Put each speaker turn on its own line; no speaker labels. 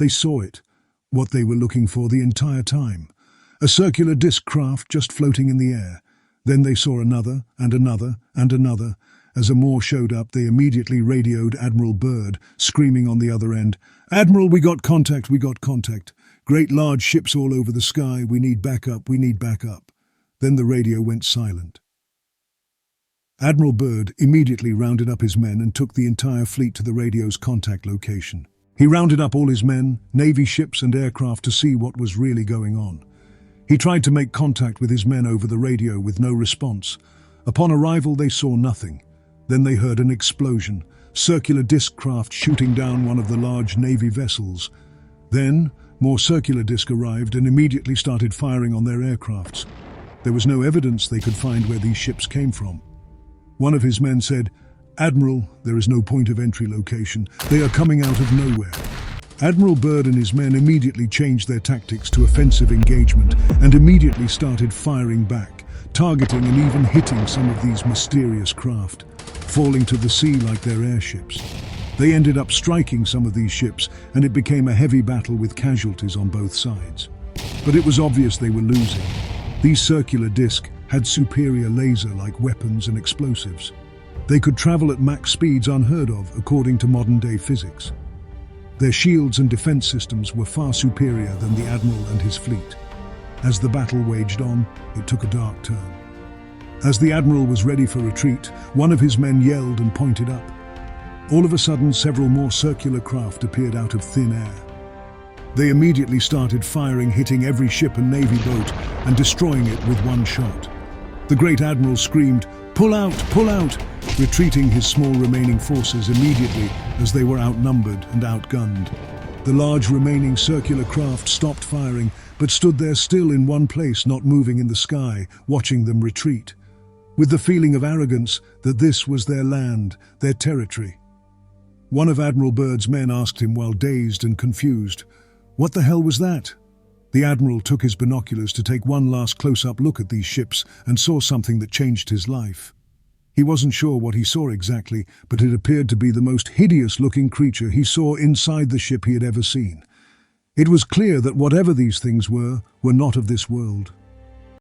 They saw it, what they were looking for the entire time. A circular disc craft just floating in the air. Then they saw another, and another, and another. As more showed up, they immediately radioed Admiral Byrd, screaming on the other end, "Admiral, we got contact, we got contact. Great large ships all over the sky, we need backup, we need backup." Then the radio went silent. Admiral Byrd immediately rounded up his men and took the entire fleet to the radio's contact location. He rounded up all his men, Navy ships and aircraft to see what was really going on. He tried to make contact with his men over the radio with no response. Upon arrival, they saw nothing. Then they heard an explosion, circular disc craft shooting down one of the large Navy vessels. Then, more circular disc arrived and immediately started firing on their aircrafts. There was no evidence they could find where these ships came from. One of his men said, "Admiral, there is no point of entry location. They are coming out of nowhere." Admiral Byrd and his men immediately changed their tactics to offensive engagement and immediately started firing back, targeting and even hitting some of these mysterious craft, falling to the sea like their airships. They ended up striking some of these ships, and it became a heavy battle with casualties on both sides. But it was obvious they were losing. These circular discs had superior laser-like weapons and explosives. They could travel at Mach speeds unheard of according to modern-day physics. Their shields and defense systems were far superior than the Admiral and his fleet. As the battle waged on, it took a dark turn. As the Admiral was ready for retreat, one of his men yelled and pointed up. All of a sudden, several more circular craft appeared out of thin air. They immediately started firing, hitting every ship and Navy boat and destroying it with one shot. The great Admiral screamed, pull out," retreating his small remaining forces immediately as they were outnumbered and outgunned. The large remaining circular craft stopped firing, but stood there still in one place, not moving in the sky, watching them retreat, with the feeling of arrogance that this was their land, their territory. One of Admiral Byrd's men asked him while dazed and confused, "What the hell was that?" The Admiral took his binoculars to take one last close-up look at these ships and saw something that changed his life. He wasn't sure what he saw exactly, but it appeared to be the most hideous-looking creature he saw inside the ship he had ever seen. It was clear that whatever these things were not of this world.